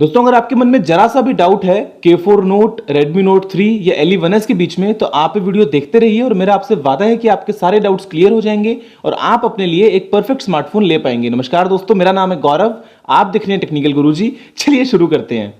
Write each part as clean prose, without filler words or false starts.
दोस्तों अगर आपके मन में जरा सा भी डाउट है K4 Note, Redmi Note 3 या Ellie 1S के बीच में तो आप ये वीडियो देखते रहिए और मेरा आपसे वादा है कि आपके सारे डाउट्स क्लियर हो जाएंगे और आप अपने लिए एक परफेक्ट स्मार्टफोन ले पाएंगे। नमस्कार दोस्तों, मेरा नाम है गौरव, आप देख रहे हैं टेक्निकल गुरुजी। चलिए शुरू करते हैं।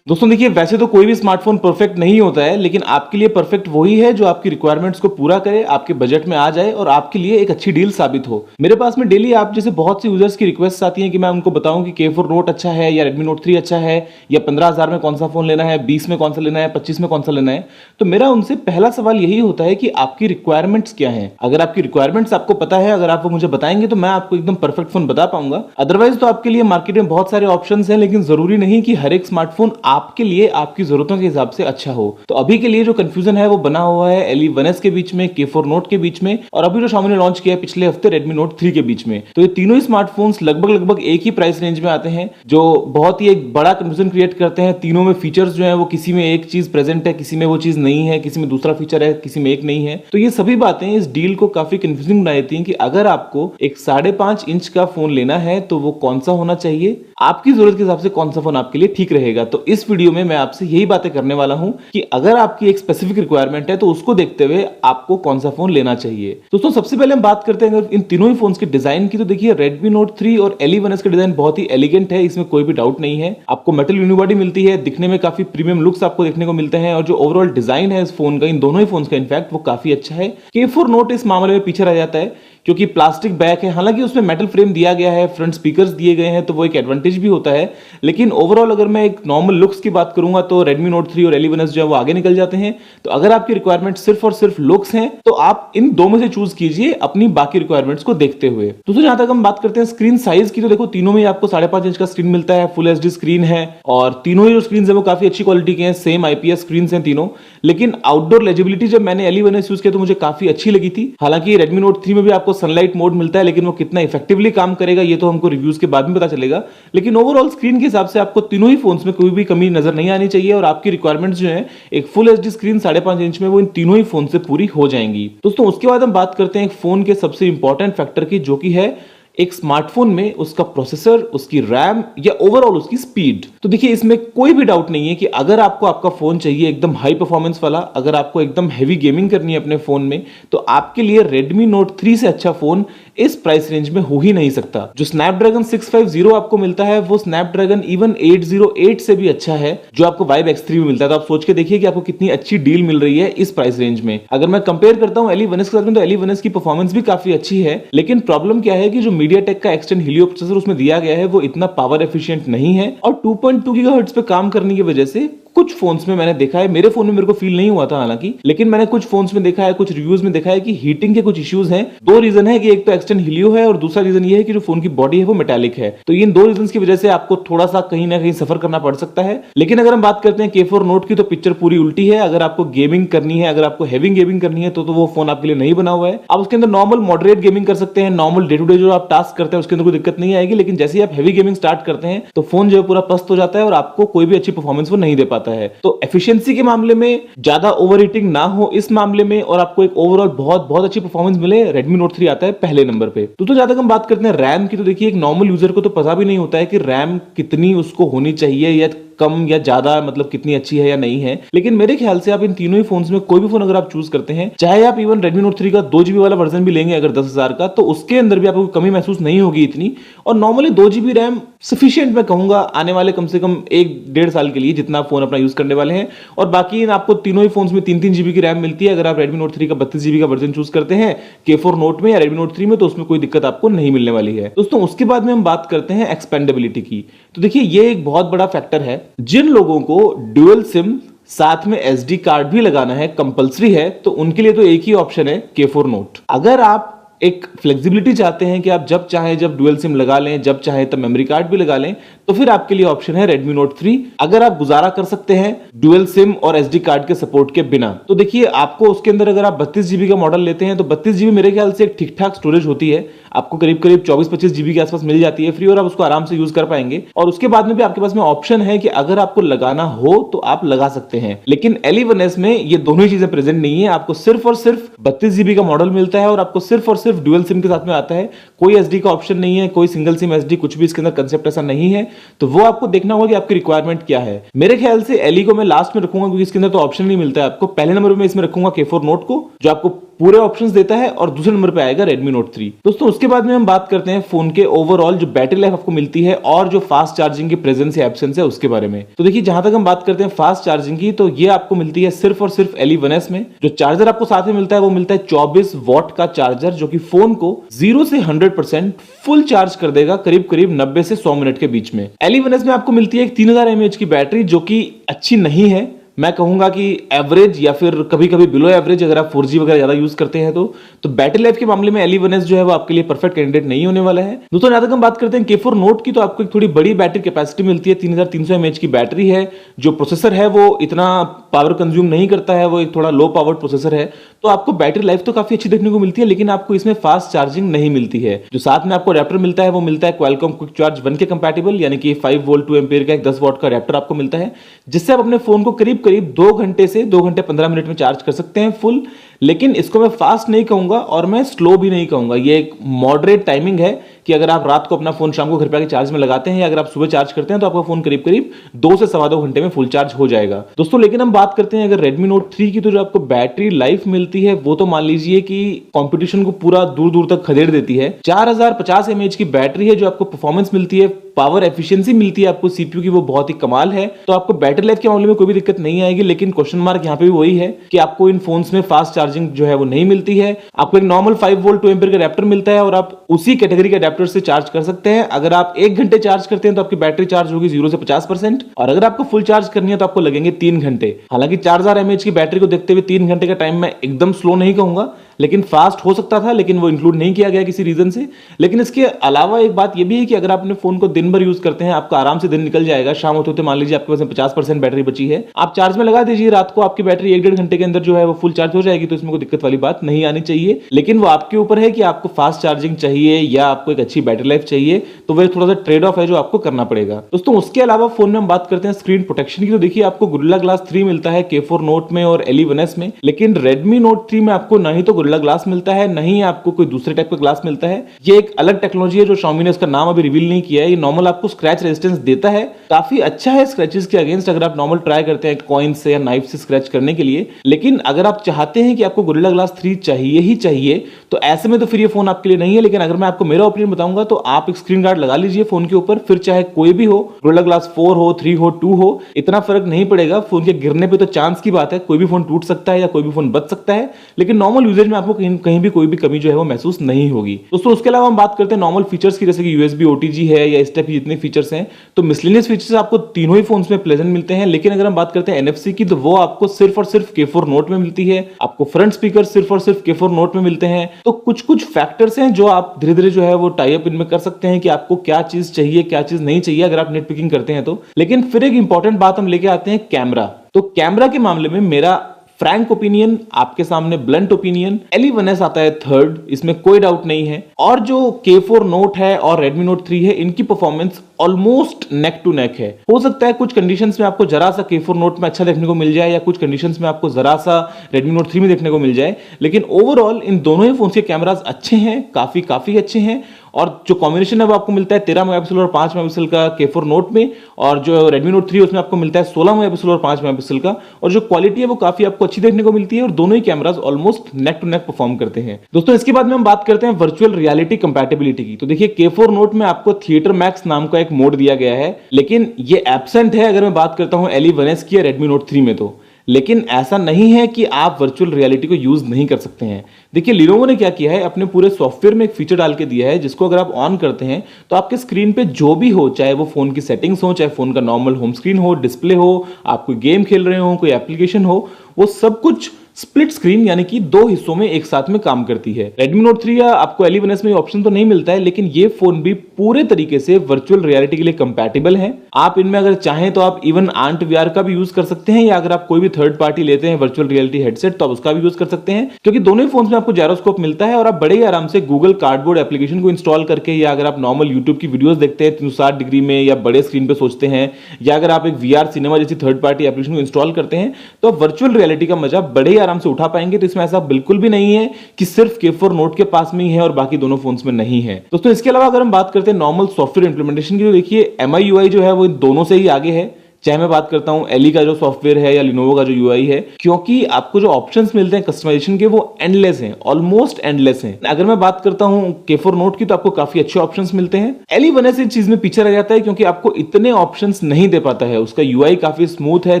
दोस्तों देखिए, वैसे तो कोई भी स्मार्टफोन परफेक्ट नहीं होता है, लेकिन आपके लिए परफेक्ट वही है जो आपकी रिक्वायरमेंट्स को पूरा करे, आपके बजट में आ जाए और आपके लिए एक अच्छी डील साबित हो। मेरे पास में डेली आप जैसे बहुत सी यूजर्स की रिक्वेस्ट आती हैं कि मैं उनको बताऊं कि K4 Note अच्छा है या Redmi Note 3 अच्छा है, या 15,000 में कौन सा फोन लेना है, 20 में कौन सा लेना है, 25 में कौन सा लेना है। तो मेरा उनसे पहला सवाल यही होता है कि आपकी रिक्वायरमेंट्स क्या है। अगर आपकी रिक्वायरमेंट्स आपको पता है, अगर आप वो मुझे बताएंगे तो मैं आपको एकदम परफेक्ट फोन बता पाऊंगा। अदरवाइज तो आपके लिए मार्केट में बहुत सारे ऑप्शंस हैं, लेकिन जरूरी नहीं कि हर एक स्मार्टफोन आपके लिए आपकी जरूरतों के हिसाब से अच्छा हो। तो अभी के लिए जो कंफ्यूजन है वो बना हुआ है Ellie 1S के बीच में, K4 Note के बीच में, और अभी जो Xiaomi ने लॉन्च किया है पिछले हफ्ते Redmi Note 3 के बीच में। तो ये तीनों ही स्मार्टफोन्स लगभग एक ही प्राइस रेंज में आते हैं, जो बहुत ही एक बड़ा कंफ्यूजन क्रिएट करते हैं। तीनों में फीचर्स जो है वो किसी में एक चीज प्रेजेंट है, किसी में वो चीज नहीं है, किसी में दूसरा फीचर है, किसी में एक नहीं है। तो ये सभी बातें इस डील को काफी कंफ्यूजिंग बना देती हैं कि अगर आपको एक 5.5 इंच का फोन लेना है तो वो कौन सा होना चाहिए, आपकी जरूरत के हिसाब से कौन सा फोन आपके लिए ठीक रहेगा। तो इस वीडियो में मैं आपसे यही बातें करने वाला हूं कि अगर आपकी एक स्पेसिफिक रिक्वायरमेंट है तो उसको देखते हुए आपको कौन सा फोन लेना चाहिए। दोस्तों सबसे पहले हम बात करते हैं अगर इन तीनों ही फोन्स के डिजाइन की, तो देखिए Redmi Note 3 और Ellie 1S का डिजाइन बहुत ही एलिगेंट है, इसमें कोई भी डाउट नहीं है। आपको मेटल यूनिबॉडी मिलती है, दिखने में काफी प्रीमियम लुक्स आपको देखने को मिलते हैं, और जो ओवरऑल डिजाइन है इस फोन का, इन दोनों ही फोन्स का इनफैक्ट वो काफी अच्छा है। K4 Note इस मामले में पीछे रह जाता है क्योंकि प्लास्टिक बैक है, हालांकि उसमें मेटल फ्रेम दिया गया है, फ्रंट स्पीकर्स दिए गए हैं, तो वो एक एडवांटेज भी होता है। लेकिन ओवरऑल अगर मैं एक नॉर्मल लुक्स की बात करूंगा तो Redmi Note 3 और Ellie 1S जो है वो आगे निकल जाते हैं। तो अगर आपकी रिक्वायरमेंट सिर्फ और सिर्फ लुक्स हैं तो आप इन दो में से चूज कीजिए अपनी बाकी रिक्वायरमेंट्स को देखते हुए। दोस्तों जहां तक हम बात करते हैं स्क्रीन साइज की, तो देखो तीनों में आपको 5.5 इंच का स्क्रीन मिलता है, फुल HD स्क्रीन है, और तीनों ही जो स्क्रीन है वो काफी अच्छी क्वालिटी के हैं, सेम IPS स्क्रीन हैं तीनों। लेकिन आउटडोर लेजिबिलिटी जब मैंने Ellie 1S यूज किया तो मुझे काफी अच्छी लगी थी। हालांकि Redmi Note 3 में भी आपको सनलाइट मोड मिलता है, लेकिन वो कितना इफेक्टिवली काम करेगा ये तो हमको रिव्यूज के बाद में पता चलेगा। लेकिन ओवरऑल स्क्रीन के हिसाब से आपको तीनों ही फोन्स में कोई भी कमी नजर नहीं आनी चाहिए, और आपकी रिक्वायरमेंट्स जो है एक फुल HD स्क्रीन 5.5 इंच में वो इन तीनों ही फोन से पूरी हो जाएंगी। दोस्तों उसके बाद हम बात करते हैं एक फोन के सबसे इंपॉर्टेंट फैक्टर की, जो कि है एक स्मार्टफोन में उसका प्रोसेसर, उसकी रैम या ओवरऑल उसकी स्पीड। तो देखिए इसमें कोई भी डाउट नहीं है कि अगर आपको आपका फोन चाहिए एकदम हाई परफॉर्मेंस वाला, अगर आपको एकदम हैवी गेमिंग करनी है अपने फोन में, तो आपके लिए Redmi Note 3 से अच्छा फोन इस प्राइस रेंज में हो ही नहीं सकता। जो Snapdragon 650 आपको मिलता है वो Snapdragon even 808 से भी अच्छा है, जो आपको Vibe X3 में मिलता है। तो आप सोच के देखिए कि आपको कितनी अच्छी डील मिल रही है इस प्राइस रेंज में। अगर मैं कंपेयर करता हूं Ellie 1S के साथ में, तो Ellie 1S की परफॉर्मेंस भी काफी अच्छी है, लेकिन प्रॉब्लम क्या है कि जो MediaTek का Extend Helio प्रोसेसर उसमें दिया गया है वो इतना पावर एफिशिएंट नहीं है, और 2.2 गीगाहर्ट्ज पे काम करने की वजह से कुछ फोन्स में मैंने देखा है, मेरे फोन में मेरे को फील नहीं हुआ था हालांकि, लेकिन मैंने कुछ फोन्स में देखा है, कुछ रिव्यूज में देखा है कि हीटिंग के कुछ इश्यूज हैं। दो रीजन है कि एक तो Extend Helio है और दूसरा रीजन ये है कि जो फोन की बॉडी है वो मेटालिक है। तो इन दो रीजंस की वजह से आपको थोड़ा सा कहीं ना कहीं सफर करना पड़ सकता है। लेकिन अगर हम बात करते हैं K4 Note की, तो पिक्चर पूरी उल्टी है। अगर आपको गेमिंग करनी है, अगर आपको हैवी गेमिंग करनी है तो वो फोन आपके लिए नहीं बना हुआ है। आप उसके अंदर नॉर्मल मॉडरेट गेमिंग कर सकते हैं, नॉर्मल डे टू डे जो आप टास्क करते हैं उसके अंदर कोई दिक्कत नहीं आएगी, लेकिन जैसे ही आप हैवी गेमिंग स्टार्ट करते हैं तो फोन जो है पूरा पस्त हो जाता है और आपको कोई भी अच्छी परफॉर्मेंस वो नहीं दे पाता है। तो एफिशिएंसी के मामले में ज्यादा ओवर हीटिंग ना हो इस मामले में, और आपको एक ओवरऑल बहुत अच्छी परफॉर्मेंस मिले, Redmi Note 3 आता है पहले नंबर पे। तो ज्यादा हम बात करते हैं रैम की, तो देखिए एक नॉर्मल यूजर को तो पता भी नहीं होता है कि रैम कितनी उसको होनी चाहिए, या कम या ज्यादा, मतलब कितनी अच्छी है या नहीं है। लेकिन मेरे ख्याल से आप इन तीनों ही फोन्स में कोई भी फोन अगर आप चूज करते हैं, चाहे आप इवन Redmi Note 3 का 2GB वाला वर्जन भी लेंगे अगर 10,000 का, तो उसके अंदर भी आपको कमी महसूस नहीं होगी इतनी। और नॉर्मली 2GB रैम सफिशिएंट मैं कहूंगा आने वाले कम से कम 1-1.5 साल के लिए, जितना फोन अपना यूज करने वाले हैं। और बाकी आपको तीनों ही फोन्स में 3-3 GB की रैम मिलती है। अगर आप Redmi Note 3 का 32GB का वर्जन चूज करते हैं K4 Note में या Redmi Note 3 में, तो उसमें कोई दिक्कत आपको नहीं मिलने वाली है। दोस्तों उसके बाद में हम बात करते हैं एक्सपेंडेबिलिटी की। तो देखिए ये एक बहुत बड़ा फैक्टर है। जिन लोगों को ड्यूअल सिम साथ में SD कार्ड भी लगाना है, कंपलसरी है, तो उनके लिए तो एक ही ऑप्शन है K4 Note। अगर आप एक फ्लेक्सिबिलिटी चाहते हैं कि आप जब चाहें जब डुअल सिम लगा लें, जब चाहें तब मेमोरी कार्ड भी लगा लें, तो फिर आपके लिए ऑप्शन है Redmi Note 3। अगर आप गुजारा कर सकते हैं डुअल सिम और SD कार्ड के सपोर्ट के बिना, तो देखिए आपको उसके अंदर अगर आप 32GB का मॉडल लेते हैं तो 32GB मेरे ख्याल से एक ठीक ठाक स्टोरेज होती है, आपको करीब 24-25GB के आसपास मिल जाती है फ्री, और आप उसको आराम से यूज कर पाएंगे। और उसके बाद में भी आपके पास में ऑप्शन है कि अगर आपको लगाना हो तो आप लगा सकते हैं। लेकिन Ellie 1S में ये दोनों ही चीजें प्रेजेंट नहीं है। आपको सिर्फ और सिर्फ 32GB का मॉडल मिलता है और आपको सिर्फ और सिर्फ सिर्फ ड्यूअल सिम के साथ में आता है, कोई एसडी का ऑप्शन नहीं है, कोई सिंगल सिम एसडी, कुछ भी इसके अंदर कंसेप्ट ऐसा नहीं है। तो वो आपको देखना होगा कि आपकी रिक्वायरमेंट क्या है। मेरे ख्याल से एली को मैं लास्ट में रखूंगा क्योंकि इसके अंदर तो ऑप्शन नहीं मिलता है आपको। पहले नंबर में इसमें रखूंगा K4 Note को, जो आपको पूरे ऑप्शंस देता है, और दूसरे नंबर पे आएगा Redmi Note 3। दोस्तों उसके बाद में हम बात करते हैं फोन के ओवरऑल जो बैटरी लाइफ आपको मिलती है और जो फास्ट चार्जिंग की प्रेजेंस या एब्सेंस है उसके बारे में। तो देखिए, जहां तक हम बात करते हैं फास्ट चार्जिंग की, तो ये आपको मिलती है सिर्फ और सिर्फ LE1S में। जो चार्जर आपको साथ में मिलता है वो मिलता है 24 वॉट का चार्जर, जो कि फोन को 0 से 100% फुल चार्ज कर देगा करीब करीब 90 से 100 मिनट के बीच में। LE1S में आपको मिलती है एक 3000 mAh की बैटरी, जो कि अच्छी नहीं है, मैं कहूंगा कि एवरेज या फिर कभी कभी बिलो एवरेज, अगर आप 4G वगैरह ज्यादा यूज करते हैं तो बैटरी लाइफ के मामले में LE1S जो है वो आपके लिए परफेक्ट कैंडिडेट नहीं होने वाला है। दोस्तों जहां तक हम बात करते हैं K4 Note की, तो आपको एक थोड़ी बड़ी बैटरी कैपेसिटी मिलती है, 3300 mAh की बैटरी है। जो प्रोसेसर है वो इतना पावर कंज्यूम नहीं करता है, वो एक थोड़ा लो पावर्ड प्रोसेसर है, तो आपको बैटरी लाइफ तो काफी अच्छी देखने को मिलती है, लेकिन आपको इसमें फास्ट चार्जिंग नहीं मिलती है। जो साथ में आपको अडेप्टर मिलता है वो मिलता है Qualcomm क्विक चार्ज 1 के कंपैटिबल, यानी कि 5 वोल्ट 2 एम्पीयर का एक 10 वॉट का अडेप्टर आपको मिलता है, जिससे आप अपने फोन को करीब करीब 2 घंटे से 2 घंटे 15 मिनट में चार्ज कर सकते हैं फुल। लेकिन इसको मैं फास्ट नहीं कहूंगा और मैं स्लो भी नहीं कहूंगा, ये एक मॉडरेट टाइमिंग है कि अगर आप रात को अपना फोन शाम को घर पे आके चार्ज में लगाते हैं या अगर आप सुबह चार्ज करते हैं तो आपका फोन करीब करीब 2 से 2.25 घंटे में फुल चार्ज हो जाएगा। दोस्तों लेकिन हम बात करते हैं अगर Redmi Note 3 की, तो जो आपको बैटरी लाइफ मिलती है वो तो मान लीजिए कि कंपटीशन को पूरा दूर दूर तक खदेड़ देती है। 4050 mAh की बैटरी है, जो आपको परफॉर्मेंस मिलती है, पावर एफिशिएंसी मिलती है आपको सीपीयू की, वो बहुत ही कमाल है। तो आपको बैटरी लाइफ के मामले में कोई भी दिक्कत नहीं आएगी, लेकिन क्वेश्चन मार्क यहाँ पे भी वही है कि आपको इन फोन्स में फास्ट चार्जिंग जो है वो नहीं मिलती है। आपको एक नॉर्मल 5 वोल्ट 2 एम्पीयर का अडेप्टर मिलता है और आप उसी कैटेगरी के अडेप्टर से चार्ज कर सकते हैं। अगर आप 1 घंटे चार्ज करते हैं तो आपकी बैटरी चार्ज होगी 0 से 50%, और अगर आपको फुल चार्ज करनी है तो आपको लगेंगे 3 घंटे। हालांकि 4000 mAh की बैटरी को देखते हुए 3 घंटे का टाइम मैं एकदम स्लो नहीं कहूंगा, लेकिन फास्ट हो सकता था, लेकिन वो इंक्लूड नहीं किया गया किसी रीजन से। लेकिन इसके अलावा एक बात ये भी है कि अगर आप अपने फोन को दिन भर यूज करते हैं, आपका आराम से दिन निकल जाएगा। शाम होते होते मान लीजिए आपके पास 50% बैटरी बची है, आप चार्ज में लगा दीजिए, रात को आपकी बैटरी 1-1.5 घंटे के अंदर जो है वो फुल चार्ज हो जाएगी, तो इसमें कोई दिक्कत वाली बात नहीं आनी चाहिए। लेकिन वो आपके ऊपर है कि आपको फास्ट चार्जिंग चाहिए या आपको एक अच्छी बैटरी लाइफ चाहिए, तो वह थोड़ा सा ट्रेड ऑफ है जो आपको करना पड़ेगा। दोस्तों उसके अलावा फोन में हम बात करते हैं स्क्रीन प्रोटेक्शन की, तो देखिए आपको Gorilla Glass 3 मिलता है K4 Note में और LE1S में, लेकिन Redmi Note 3 में आपको ना ही तो Gorilla Glass मिलता है, नहीं आपको कोई दूसरे टाइप का ग्लास मिलता है। ये एक अलग टेक्नोलॉजी है जो Xiaomi ने उसका नाम अभी रिवील नहीं किया है। ये नॉर्मल आपको स्क्रैच रेजिस्टेंस देता है, काफी अच्छा है स्क्रैचेस के अगेंस्ट, अगर आप नॉर्मल ट्राई करते हैं कॉइन से या नाइफ से स्क्रैच करने के लिए। लेकिन अगर आप चाहते हैं कि आपको Gorilla Glass 3 चाहिए ही चाहिए, तो ऐसे में तो फिर ये फोन आपके लिए नहीं है। लेकिन अगर मैं आपको मेरा ओपिनियन बताऊंगा तो आप एक स्क्रीन गार्ड लगा लीजिए फोन के ऊपर, फिर चाहे कोई भी हो, Gorilla Glass 4 हो, 3 हो, 2 हो, इतना फर्क नहीं पड़ेगा। फोन के गिरने पे तो चांस की बात है, कोई भी फोन टूट सकता है या कोई भी फोन बच सकता है, लेकिन नॉर्मल यूजेज में आपको कहीं भी कोई भी कमी जो है वो महसूस नहीं होगी। दोस्तों उसके अलावा हम बात करते हैं नॉर्मल फीचर्स की, जैसे कि USB OTG है या इस टाइप की जितने फीचर्स हैं, तो मिसलेनियस फीचर्स आपको तीनों ही फोन्स में प्लेजेंट मिलते हैं। लेकिन अगर हम बात करते हैं NFC की, तो वो आपको सिर्फ और सिर्फ K4 Note में मिलती है। आपको फ्रंट स्पीकर सिर्फ और सिर्फ K4 Note में मिलते हैं। तो कुछ फैक्टर्स हैं जो आप धीरे धीरे जो है वो टाई अप इनमें कर सकते हैं कि आपको क्या चीज चाहिए क्या चीज नहीं चाहिए, अगर आप नेट पिकिंग करते हैं तो। लेकिन फिर एक इंपॉर्टेंट बात हम लेके आते हैं कैमरा। तो कैमरा के मामले में मेरा फ्रैंक ओपिनियन, आपके सामने ब्लंट ओपिनियन, LE1S आता है थर्ड, इसमें कोई डाउट नहीं है। और जो K4 Note है और Redmi Note 3 है, इनकी performance almost neck to neck है। हो सकता है कुछ कंडीशंस में आपको जरा सा K4 Note में अच्छा देखने को मिल जाए या कुछ कंडीशंस में आपको जरा सा Redmi Note 3 में देखने को मिल जाए, लेकिन ओवरऑल इन दोनों ही फोन्स के कैमरास अच्छे हैं, काफी अच्छे हैं। और जो कॉम्बिनेशन है वो आपको मिलता है 13 मेगापिक्सल और 5 मेगापिक्सल का K4 Note में, और जो Redmi Note 3 उसमें आपको मिलता है 16 मेगापिक्सल और 5 मेगापिक्सल का। और जो क्वालिटी है वो काफी आपको अच्छी देखने को मिलती है और दोनों ही cameras almost neck to neck perform करते हैं। दोस्तों इसके बाद में हम बात करते हैं वर्चुअल रियलिटी कंपैटिबिलिटी की। तो देखिए K4 Note में आपको थिएटर मैक्स नाम का एक मोड दिया गया है, लेकिन ये एब्सेंट है अगर मैं बात करता हूं LE1S की या Redmi Note 3 में। तो लेकिन ऐसा नहीं है कि आप वर्चुअल रियलिटी को यूज नहीं कर सकते हैं। देखिए Lenovo ने क्या किया है, अपने पूरे सॉफ्टवेयर में एक फीचर डाल के दिया है, जिसको अगर आप ऑन करते हैं तो आपके स्क्रीन पे जो भी हो, चाहे वो फोन की सेटिंग्स हो, चाहे फोन का नॉर्मल होम स्क्रीन हो, डिस्प्ले हो, आप कोई गेम खेल रहे हो, कोई एप्लीकेशन हो, वो सब कुछ स्प्लिट स्क्रीन यानी कि 2 हिस्सों में एक साथ में काम करती है। Redmi Note 3 या आपको LE1S में ऑप्शन तो नहीं मिलता है, लेकिन ये फोन भी पूरे तरीके से वर्चुअल रियलिटी के लिए कंपैटिबल है। आप इनमें अगर चाहें तो आप इवन आंट VR का भी यूज कर सकते हैं, या अगर आप कोई भी थर्ड पार्टी लेते हैं वर्चुअल रियलिटी हेडसेट तो आप उसका भी यूज कर सकते हैं, क्योंकि दोनों ही फोन्स में आपको जायरोस्कोप मिलता है और आप बड़े ही आराम से गूगल कार्डबोर्ड एप्लीकेशन को इंस्टॉल करके, या अगर आप नॉर्मल यूट्यूब की वीडियोस देखते हैं 360 डिग्री में या बड़े स्क्रीन पे सोचते हैं, या अगर आप एक VR सिनेमा जैसी थर्ड पार्टी एप्लीकेशन को इंस्टॉल करते हैं, तो आप वर्चुअल रियलिटी का मजा बड़े आराम से उठा पाएंगे। तो इसमें ऐसा बिल्कुल भी नहीं है कि सिर्फ K4 Note के पास में ही है और बाकी दोनों फोन्स में नहीं है। दोस्तों इसके अलावा अगर हम बात करते हैं नॉर्मल सॉफ्टवेयर इंप्लीमेंटेशन की, तो देखिए MI UI जो है वो इन दोनों से ही आगे है। चाहे मैं बात करता हूं एली का जो सॉफ्टवेयर है या लिनोवो का जो यूआई है, क्योंकि आपको जो ऑप्शंस मिलते हैं कस्टमाइजेशन के वो एंडलेस हैं, ऑलमोस्ट एंडलेस हैं। अगर मैं बात करता हूं K4 Note की, तो आपको काफी अच्छे ऑप्शंस मिलते हैं। एली 1S इस चीज में पीछे रह जाता है क्योंकि आपको इतने ऑप्शंस नहीं दे पाता है। उसका यूआई काफी स्मूथ है,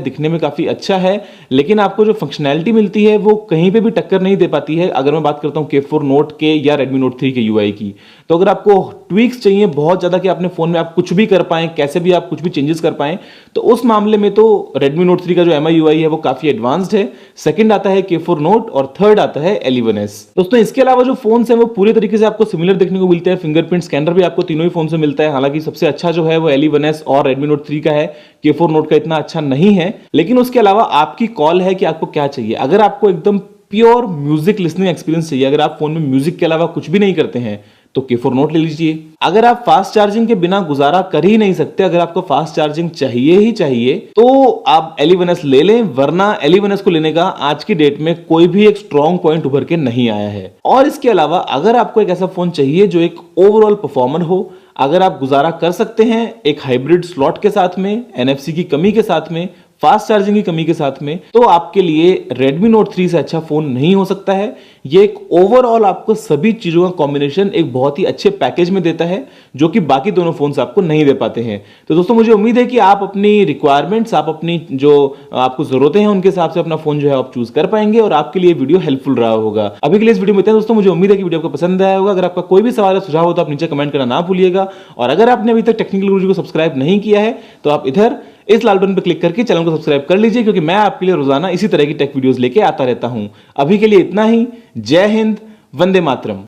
दिखने में काफी अच्छा है, लेकिन आपको जो फंक्शनैलिटी मिलती है वो कहीं पे भी टक्कर नहीं दे पाती है। अगर मैं बात करता हूं K4 Note के या Redmi Note 3 के यूआई की, तो अगर आपको ट्वीक्स चाहिए बहुत ज्यादा कि अपने फोन में आप कुछ भी कर पाएं, कैसे भी आप कुछ भी चेंजेस कर पाएं, तो उस मामले में तो Redmi Note 3 का जो MI UI है वो काफी एडवांस्ड है। सेकंड आता है K4 Note और थर्ड आता है L1S। दोस्तों इसके अलावा जो फोन्स हैं वो पूरे तरीके से आपको सिमिलर देखने को मिलते हैं। फिंगरप्रिंट स्कैनर भी आपको तीनों ही फोन से मिलता है। हालांकि सबसे अच्छा जो है वो L1S और Redmi Note 3 का है, K4 Note का इतना अच्छा नहीं है। लेकिन उसके अलावा आपकी कॉल है कि आपको क्या चाहिए। अगर आपको एकदम प्योर म्यूजिक लिसनिंग एक्सपीरियंस चाहिए, अगर आप फोन में म्यूजिक के अलावा कुछ भी नहीं करते हैं, तो K4 Note ले लीजिए। अगर आप फास्ट चार्जिंग के बिना गुजारा कर ही नहीं सकते, अगर आपको फास्ट चार्जिंग चाहिए ही चाहिए, तो आप L1S ले लें, वरना L1S को लेने का आज की डेट में कोई भी एक स्ट्रॉन्ग पॉइंट उभर के नहीं आया है। और इसके अलावा अगर आपको एक ऐसा फोन चाहिए जो एक ओवरऑल परफॉर्मर हो, अगर आप गुजारा कर सकते हैं एक हाइब्रिड स्लॉट के साथ में, NFC की कमी के साथ में, फास्ट चार्जिंग की कमी के साथ में, तो आपके लिए Redmi Note 3 से अच्छा फोन नहीं हो सकता है। ये एक ओवरऑल आपको सभी चीजों का कॉम्बिनेशन एक बहुत ही अच्छे पैकेज में देता है, जो कि बाकी दोनों फोन्स आपको नहीं दे पाते हैं। तो दोस्तों मुझे उम्मीद है कि आप अपनी रिक्वायरमेंट्स, आप अपनी जो आपको जरूरतें हैं उनके हिसाब से अपना फोन जो है आप चूज कर पाएंगे और आपके लिए वीडियो हेल्पफुल रहा होगा। अभी के लिए इस वीडियो में इतना दोस्तों, मुझे उम्मीद है कि वीडियो आपको पसंद आया होगा। अगर आपका कोई भी सवाल या सुझाव हो तो आप नीचे कमेंट करना ना भूलिएगा। और अगर आपने अभी तक टेक्निकल गुरुजी को सब्सक्राइब नहीं किया है, तो आप इधर इस लाल बटन पर क्लिक करके चैनल को सब्सक्राइब कर लीजिए, क्योंकि मैं आपके लिए रोजाना इसी तरह की टेक वीडियोस लेके आता रहता हूं। अभी के लिए इतना ही। जय हिंद, वंदे मातरम।